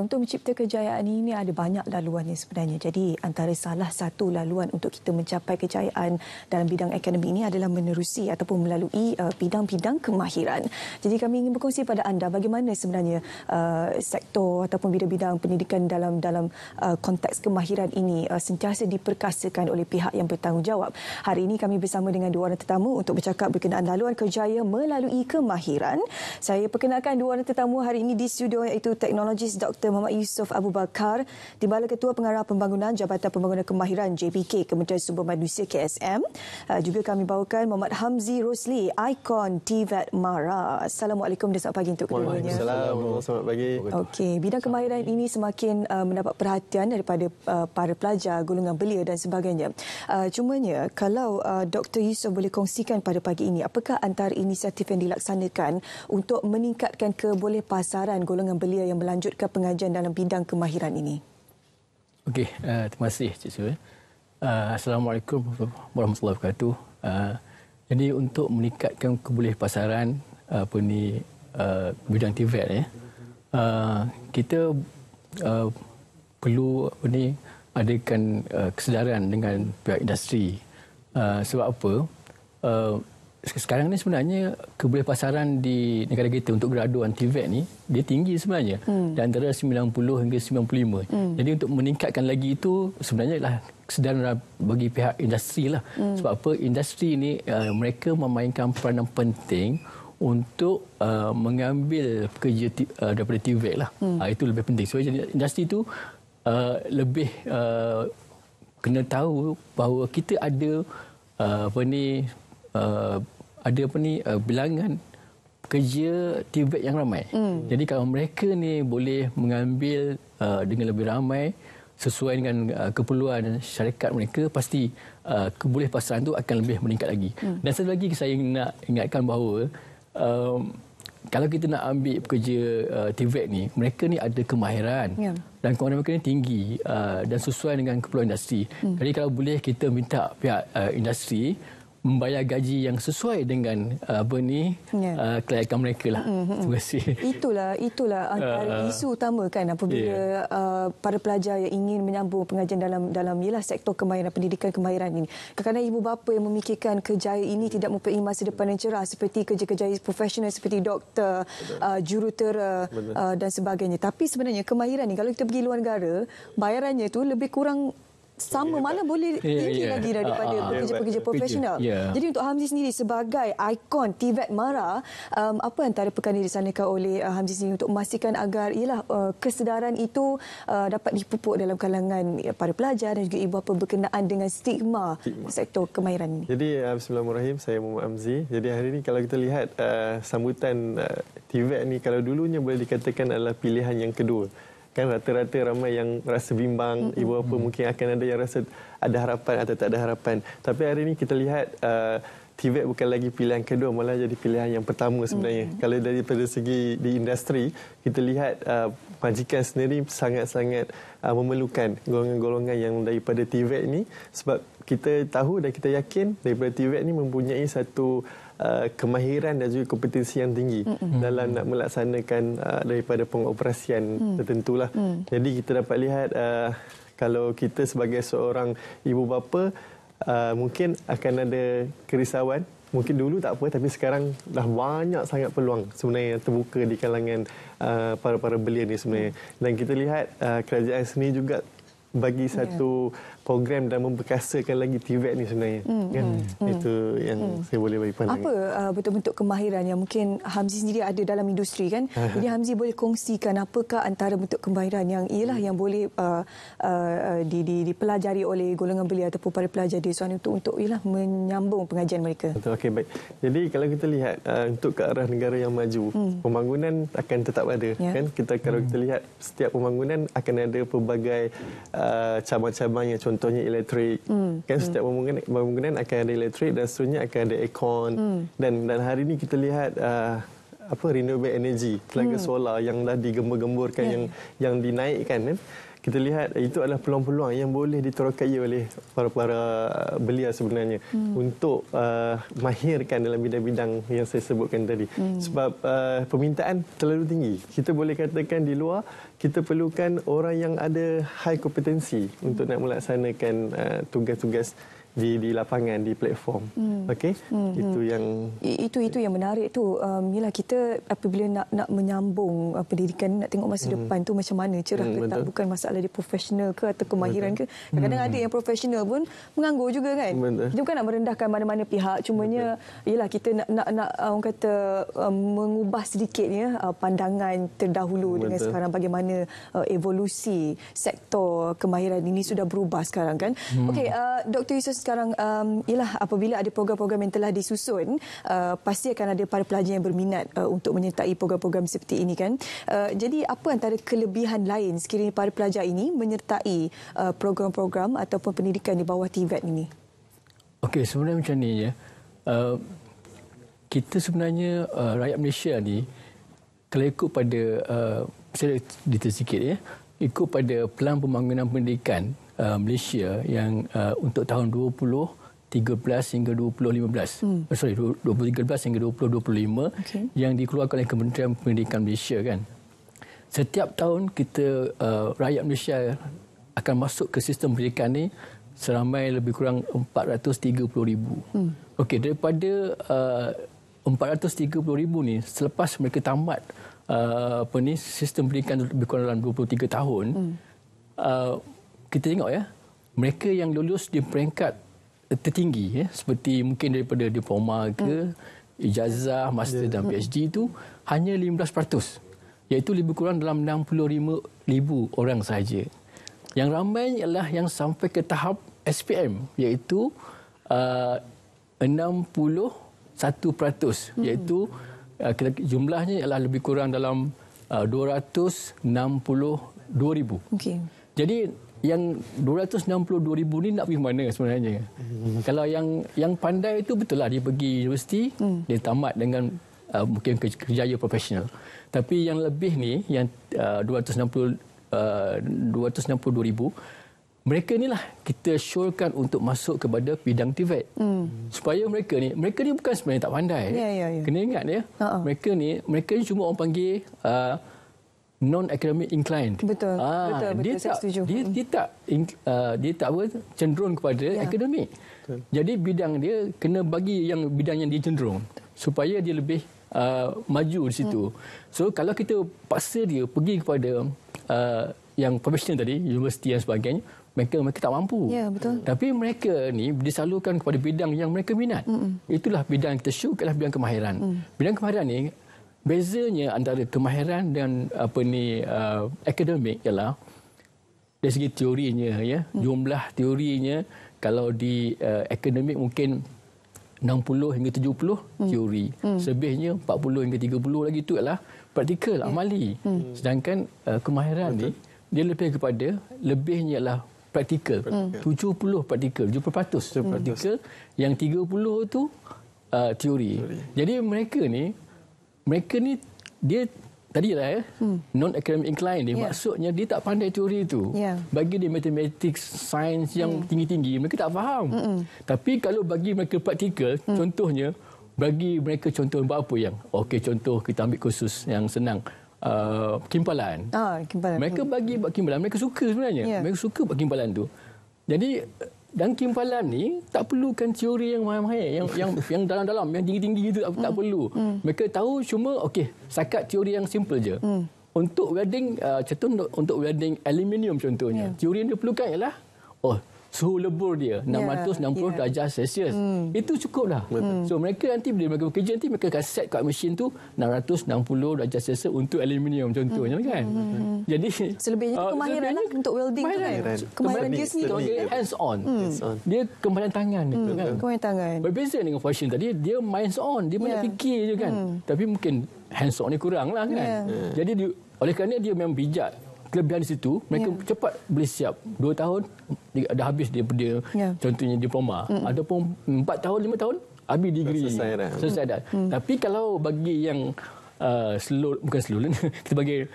Untuk mencipta kejayaan ini ada banyak laluannya sebenarnya. Jadi antara salah satu laluan untuk kita mencapai kejayaan dalam bidang akademik ini adalah menerusi ataupun melalui bidang-bidang kemahiran. Jadi kami ingin berkongsi pada anda bagaimana sebenarnya sektor ataupun bidang-bidang pendidikan dalam konteks kemahiran ini sentiasa diperkasakan oleh pihak yang bertanggungjawab. Hari ini kami bersama dengan dua orang tetamu untuk bercakap berkenaan laluan kerjaya melalui kemahiran. Saya perkenalkan dua orang tetamu hari ini di studio, iaitu teknologis Dr. Muhammad Yusof Abu Bakar, Timbalan Ketua Pengarah Pembangunan Jabatan Pembangunan Kemahiran JPK Kementerian Sumber Manusia KSM. Juga kami bawakan Muhammad Hamzi Rosli, ikon TVET MARA. Assalamualaikum dan selamat pagi untuk keduanya. Waalaikumsalam, selamat pagi. Okey, bidang kemahiran ini semakin mendapat perhatian daripada para pelajar, golongan belia dan sebagainya. Cumanya kalau Dr. Yusof boleh kongsikan pada pagi ini, apakah antara inisiatif yang dilaksanakan untuk meningkatkan kebolehpasaran golongan belia yang melanjutkan pengajian dalam bidang kemahiran ini? Okey, terima kasih Cik Su. Assalamualaikum warahmatullahi wabarakatuh. Jadi untuk meningkatkan kebolehpasaran bidang TVET kita perlu adakan kesedaran dengan pihak industri. Sebab apa? Sekarang ni sebenarnya kebolehpasaran di negara kita untuk graduan TVET ni dia tinggi sebenarnya, di antara 90 hingga 95. Jadi untuk meningkatkan lagi itu sebenarnya adalah kesedaran bagi pihak industri lah. Sebab apa? Industri ni mereka memainkan peranan penting untuk mengambil pekerja daripada TVET lah. Itu lebih penting. So jadi industri itu lebih kena tahu bahawa kita ada bilangan pekerja TVET yang ramai. Jadi kalau mereka ni boleh mengambil dengan lebih ramai sesuai dengan keperluan syarikat mereka, pasti kebolehpasaran itu akan lebih meningkat lagi. Dan satu lagi saya nak ingatkan bahawa kalau kita nak ambil pekerja TVET ni, mereka ni ada kemahiran dan kemahiran mereka ni tinggi dan sesuai dengan keperluan industri. Jadi kalau boleh kita minta pihak industri membayar gaji yang sesuai dengan kelayakan mereka lah. Terima kasih. Itulah antara isu utama kan apabila para pelajar yang ingin menyambung pengajian dalam ialah sektor kemahiran, pendidikan kemahiran ini. Kadang-kadang ibu bapa yang memikirkan kerjaya ini tidak mempunyai masa depan yang cerah seperti kerja-kerja profesional seperti doktor, jurutera dan sebagainya. Tapi sebenarnya kemahiran ni kalau kita pergi luar negara, bayarannya tu lebih kurang sama, malah boleh tinggi lagi daripada pekerja-pekerja profesional. Jadi untuk Hamzi sendiri sebagai ikon TVET MARA, apa antara perkara yang dilaksanakan oleh Hamzi sendiri untuk memastikan agar kesedaran itu dapat dipupuk dalam kalangan para pelajar dan juga ibu bapa berkenaan dengan stigma sektor kemahiran ini? Jadi bismillahirrahmanirrahim, saya Muhammad Hamzi. Jadi hari ini kalau kita lihat sambutan TVET ni, kalau dulunya boleh dikatakan adalah pilihan yang kedua. Kan rata-rata ramai yang rasa bimbang, ibu bapa mungkin akan ada yang rasa ada harapan atau tak ada harapan. Tapi hari ini kita lihat TVET bukan lagi pilihan kedua, malah jadi pilihan yang pertama sebenarnya. Kalau daripada segi di industri, kita lihat majikan sendiri sangat-sangat memerlukan golongan-golongan yang daripada TVET ini, sebab kita tahu dan kita yakin daripada TVET ini mempunyai satu kemahiran dan juga kompetensi yang tinggi dalam nak melaksanakan daripada pengoperasian tertentulah. Jadi kita dapat lihat kalau kita sebagai seorang ibu bapa mungkin akan ada kerisauan. Mungkin dulu tak apa, tapi sekarang dah banyak sangat peluang sebenarnya yang terbuka di kalangan para belia ni sebenarnya. Dan kita lihat kerajaan sendiri juga bagi satu program dan memperkasakan lagi TVET ni sebenarnya. Itu yang saya boleh bagi pandangan. Apa bentuk-bentuk kemahiran yang mungkin Hamzi sendiri ada dalam industri kan? Jadi Hamzi boleh kongsikan apakah antara bentuk kemahiran yang boleh dipelajari oleh golongan belia ataupun para pelajar di sana untuk menyambung pengajian mereka. Betul, okey, baik. Jadi kalau kita lihat untuk ke arah negara yang maju, pembangunan akan tetap ada kan? Kalau kita lihat setiap pembangunan akan ada pelbagai cabang-cabangnya, contohnya elektrik. Kan setiap pembangunan akan ada elektrik dan seterusnya akan ada aircon. Dan hari ini kita lihat renewable energy, tenaga solar yang dah digembur-gemburkan, yang dinaikkan kan. Kita lihat itu adalah peluang-peluang yang boleh diterokai oleh para belia sebenarnya untuk mahirkan dalam bidang-bidang yang saya sebutkan tadi. Sebab permintaan terlalu tinggi. Kita boleh katakan di luar kita perlukan orang yang ada high kompetensi untuk nak melaksanakan tugas-tugas di lapangan, di platform. Okey, itu yang menarik tu. Yalah, kita apabila nak menyambung pendidikan, nak tengok masa depan tu macam mana, cerah ke tak, bukan masalah dia profesional ke atau kemahiran ke. Kadang-kadang ada yang profesional pun menganggur juga kan. Kita bukan nak merendahkan mana-mana pihak, cumanya yalah, kita nak orang kata mengubah sedikitnya pandangan terdahulu dengan sekarang, bagaimana evolusi sektor kemahiran ini sudah berubah sekarang kan. Okey, Dr. Yusof, sekarang ialah apabila ada program-program yang telah disusun, pasti akan ada para pelajar yang berminat untuk menyertai program-program seperti ini kan. Jadi apa antara kelebihan lain sekiranya para pelajar ini menyertai program-program ataupun pendidikan di bawah TVET ini? Okey, sebenarnya macam ni ya. Kita sebenarnya rakyat Malaysia ni, kalau ikut pada saya detail sikit ya, ikut pada Pelan Pembangunan Pendidikan Malaysia yang untuk tahun 2013 hingga 2015. 2013 hingga 2025 yang dikeluarkan oleh Kementerian Pendidikan Malaysia kan. Setiap tahun kita rakyat Malaysia akan masuk ke sistem pendidikan ni seramai lebih kurang 430,000. Okey, daripada 430,000 ni, selepas mereka tamat sistem pendidikan lebih kurang dalam 23 tahun, kita tengok ya, mereka yang lulus di peringkat tertinggi ya, seperti mungkin daripada diploma ke ijazah, master dan PhD itu hanya 15%, iaitu lebih kurang dalam 65,000 orang sahaja. Yang ramai ialah yang sampai ke tahap SPM, iaitu 61%, iaitu jumlahnya ialah lebih kurang dalam 262,000. Jadi yang 262,000 ni nak pergi mana sebenarnya? Kalau yang pandai itu betul lah, dia pergi universiti, dia tamat dengan mungkin kerjaya profesional. Tapi yang lebih ni, yang 262,000, mereka ni lah kita syorkan untuk masuk kepada bidang TVET. Supaya mereka ni bukan sebenarnya tak pandai. Kena ingat ya. Mereka ni cuma orang panggil non-academic inclined. Betul, saya setuju. Dia tak cenderung kepada akademik. Jadi bidang dia kena bagi bidang yang dia cenderung supaya dia lebih maju di situ. So kalau kita paksa dia pergi kepada yang profesional tadi, universiti dan sebagainya, mereka tak mampu. Ya, betul. Tapi mereka ni disalurkan kepada bidang yang mereka minat. Itulah bidang yang kita syuk, adalah bidang kemahiran. Bidang kemahiran ni, bezanya antara kemahiran dan akademik ialah dari segi teorinya ya. Jumlah teorinya kalau di akademik mungkin 60 hingga 70 teori. Selebihnya 40 hingga 30 lagi itu adalah praktikal, amali. Sedangkan kemahiran ni dia lebih kepada lebihnya ialah praktikal. 70 praktikal, 70% praktikal, yang 30 tu teori. Jadi mereka ni dia tadi lah ya, non-academic inclined ni, maksudnya dia tak pandai teori itu. Bagi dia mathematics, sains yang tinggi-tinggi, mereka tak faham. Tapi kalau bagi mereka praktikal, contohnya, bagi mereka contoh apa yang, okey, contoh kita ambil kursus yang senang, kimpalan. Mereka bagi buat kimpalan, mereka suka sebenarnya. Mereka suka buat kimpalan tu. Jadi dan kimpalan ni tak perlukan teori yang mahal-mahal, yang dalam-dalam, yang tinggi-tinggi itu tak perlu. Mereka tahu cuma okey, setakat teori yang simple je. Untuk welding, contoh untuk welding aluminium contohnya, teori yang dia perlukan ialah suhu lebur dia 660 darjah Celsius. Itu cukup dah. So mereka nanti bila mereka bekerja nanti mereka akan set kat mesin tu 660 darjah Celsius untuk aluminium contohnya kan. Jadi selebihnya kemahiran lah untuk welding tu kan. Kemahiran dia sendiri hands on. Dia kemahiran tangan gitu kan. Kemahiran tangan. Berbeza dengan fashion tadi, dia hands on, dia banyak fikir je kan. Tapi mungkin hands on ni kurang lah kan. Jadi oleh kerana dia memang bijak, kelebihan di situ, mereka cepat boleh siap. 2 tahun dah habis dia contohnya diploma. Ataupun 4 tahun, 5 tahun habis degree. Selesai dah. Tapi kalau bagi yang bukan slow learner, kita bagi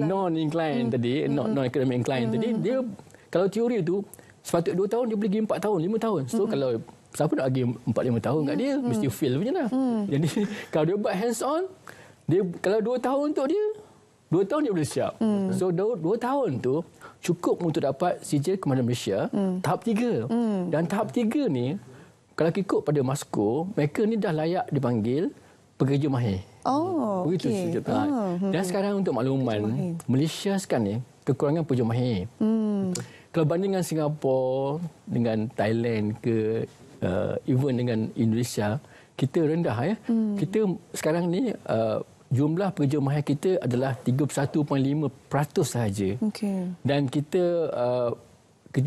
non-inclined tadi, non-academic inclined tadi, dia kalau teori tu sepatutnya 2 tahun, dia boleh pergi 4 tahun, 5 tahun. So kalau siapa nak bagi 4-5 tahun kat dia, mesti fail punya lah. Jadi kalau dia buat hands on, dia kalau 2 tahun untuk dia, 2 tahun dia boleh siap. So 2 tahun tu cukup untuk dapat sijil Kemandan Malaysia tahap 3. Dan tahap 3 ni, kalau ikut pada Masko, mereka ni dah layak dipanggil pekerja mahir. Begitu saja. Dan sekarang untuk makluman, Malaysia sekarang ni kekurangan pekerja mahir. Kalau bandingkan Singapura dengan Thailand ke even dengan Indonesia, kita rendah ya. Kita sekarang ni jumlah pekerja mahir kita adalah 31.5% sahaja. Dan kita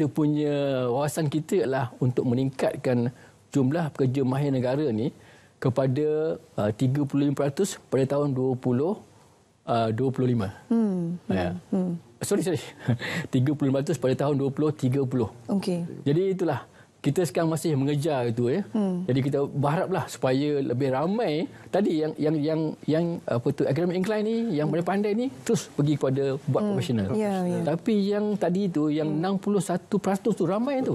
punya wawasan kita adalah untuk meningkatkan jumlah pekerja mahir negara ni kepada 35% pada tahun 2025. Sorry. 35% pada tahun 2030. Jadi itulah. Kita sekarang masih mengejar itu ya. Jadi kita berharaplah supaya lebih ramai tadi yang apa tu academic incline ni, yang boleh pandai ni terus pergi kepada buat profesional. Tapi yang tadi tu yang 61% tu ramai tu.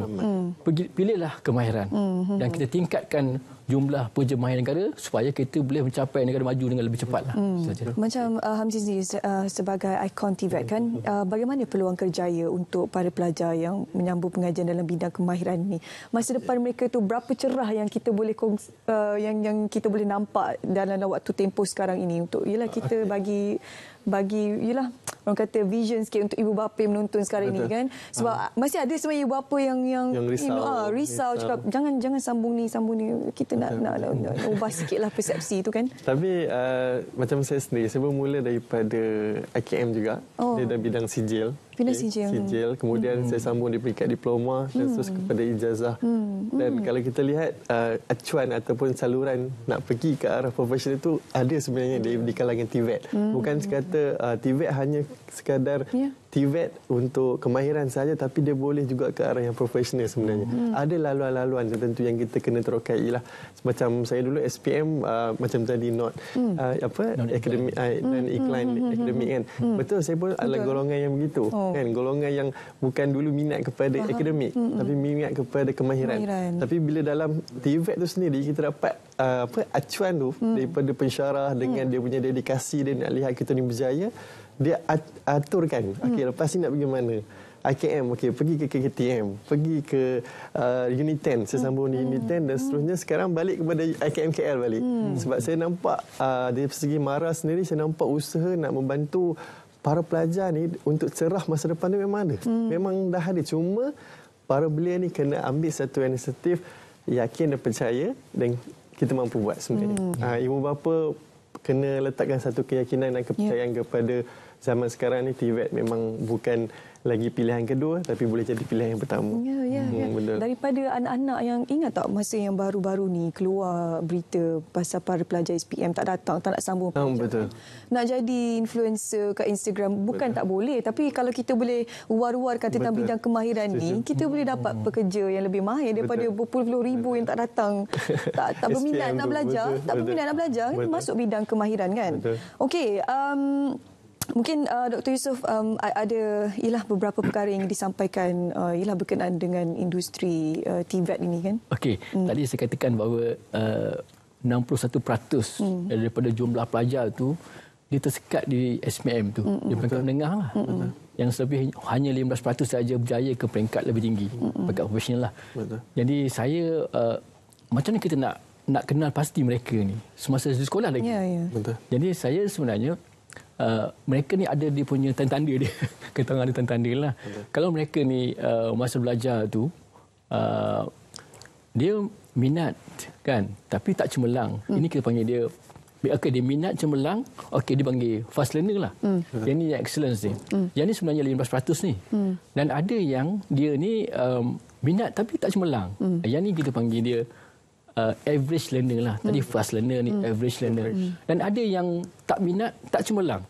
Pilihlah kemahiran dan kita tingkatkan jumlah pekerja mahir negara supaya kita boleh mencapai negara maju dengan lebih cepatlah. Macam Hamzi sendiri sebagai ikon TVET kan, bagaimana peluang kerjaya untuk para pelajar yang menyambung pengajian dalam bidang kemahiran ini? Masa depan mereka tu berapa cerah yang kita boleh yang kita boleh nampak dalam waktu tempoh sekarang ini untuk kita bagi yalah orang kata vision sikit untuk ibu bapa yang menonton sekarang ini kan, sebab masih ada sebenarnya ibu bapa yang risau cakap jangan sambung ni kita nak ubah sikitlah persepsi itu kan. Tapi macam saya sendiri, saya bermula daripada IKM juga. Dia dalam bidang sijil. Sijil. Kemudian saya sambung di peringkat diploma dan terus kepada ijazah. Dan kalau kita lihat acuan ataupun saluran nak pergi ke arah profesional itu ada sebenarnya di kalangan TVET. Bukan sekata TVET hanya sekadar TVET untuk kemahiran saja, tapi dia boleh juga ke arah yang profesional sebenarnya. Ada laluan-laluan tertentu yang kita kena terokai lah. Macam saya dulu SPM macam tadi academic dan incline academic kan. Betul, saya pun adalah golongan yang begitu. Kan, golongan yang bukan dulu minat kepada akademik tapi minat kepada kemahiran. Tapi bila dalam TVET tu sendiri kita dapat acuan tu daripada pensyarah dengan dia punya dedikasi, dia nak lihat kita ni berjaya, dia aturkan lepas ni nak pergi mana. IKM, pergi ke KKTM, pergi ke Unit 10, saya sambung di Unit 10 dan seterusnya. Sekarang balik kepada IKM KL balik. Sebab saya nampak dari segi MARA sendiri, saya nampak usaha nak membantu para pelajar ni untuk cerah masa depan ni memang ada. Memang dah ada. Cuma para belia ni kena ambil satu inisiatif, yakin dan percaya, dan kita mampu buat sebenarnya. Ibu bapa kena letakkan satu keyakinan dan kepercayaan kepada zaman sekarang ni. TVET memang bukan lagi pilihan kedua tapi boleh jadi pilihan yang pertama. Betul. Daripada anak-anak yang ingat tak masa yang baru-baru ni keluar berita pasal para pelajar SPM tak datang, tak nak sambung betul. Nak jadi influencer kat Instagram bukan tak boleh, tapi kalau kita boleh war-warkan tentang bidang kemahiran ni, kita boleh dapat pekerja yang lebih mahir daripada berpuluh-puluh ribu yang tak datang, tak berminat nak belajar, masuk bidang kemahiran kan. Okey, mungkin Dr. Yusof ada beberapa perkara yang disampaikan berkenaan dengan industri TVET ini kan. Tadi saya katakan bahawa 61% daripada jumlah pelajar tu dia tersekat di SPM tu, di peringkat menengah lah. Yang lebih hanya 15% saja berjaya ke peringkat lebih tinggi, peringkat profesional lah. Jadi saya macam mana kita nak kenal pasti mereka ni semasa di sekolah lagi. Jadi saya sebenarnya mereka ni ada dia punya tanda-tanda dia. Kita ada tanda-tanda lah. Kalau mereka ni masa belajar tu dia minat kan, tapi tak cemerlang. Ini kita panggil dia dia minat cemerlang, dia panggil fast learner lah. Yang ni excellence ni. Yang ni sebenarnya 15% ni. Dan ada yang dia ni minat tapi tak cemerlang. Yang ni kita panggil dia average learner lah. Tadi fast learner ni average learner. Dan ada yang tak minat, tak cemerlang.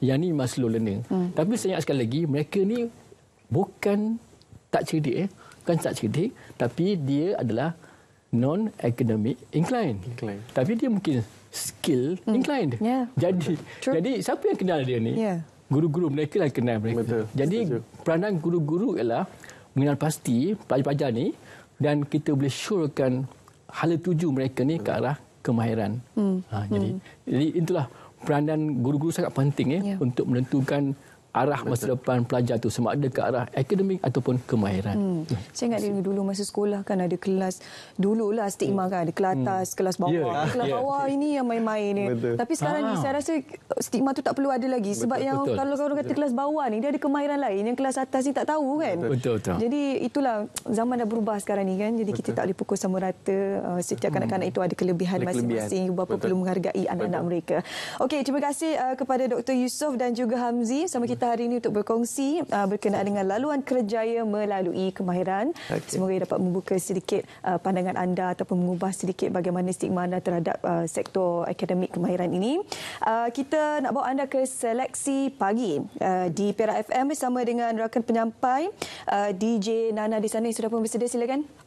Yang ni memang slow learner. Tapi saya ingat sekali lagi, mereka ni bukan tak cerdik. Bukan tak cerdik, tapi dia adalah non-academic incline. Tapi dia mungkin skill inclined. Yeah. Jadi siapa yang kenal dia ni? Yeah. Guru-guru mereka lah kenal mereka. Betul. Jadi Setuju. peranan guru-guru ialah mengenal pasti pelajar-pelajar ni dan kita boleh syorkan hala tuju mereka ni ke arah kemahiran. Jadi itulah peranan guru-guru sangat penting untuk menentukan arah masa depan pelajar tu sama ada ke arah akademik ataupun kemahiran. Saya ingat dulu masa sekolah kan ada kelas dululah stigma kan ada kelas atas, kelas bawah. Kelas bawah ini yang main-main ni. Betul. Tapi sekarang ni saya rasa stigma tu tak perlu ada lagi sebab yang kalau orang kata kelas bawah ni dia ada kemahiran lain yang kelas atas ni tak tahu kan. Betul. Jadi itulah zaman dah berubah sekarang ni kan. Jadi kita tak boleh pukul sama rata. Setiap kanak-kanak itu ada kelebihan masing-masing. Berapa perlu menghargai anak-anak mereka. Okey, terima kasih kepada Dr. Yusof dan juga Hamzi sama kita hari ini untuk berkongsi berkenaan dengan laluan kerjaya melalui kemahiran. Semoga ia dapat membuka sedikit pandangan anda ataupun mengubah sedikit bagaimana stigma anda terhadap sektor akademik kemahiran ini. Kita nak bawa anda ke seleksi pagi di Perak FM bersama dengan rakan penyampai DJ Nana di sana yang sudah pun bersedia. Silakan.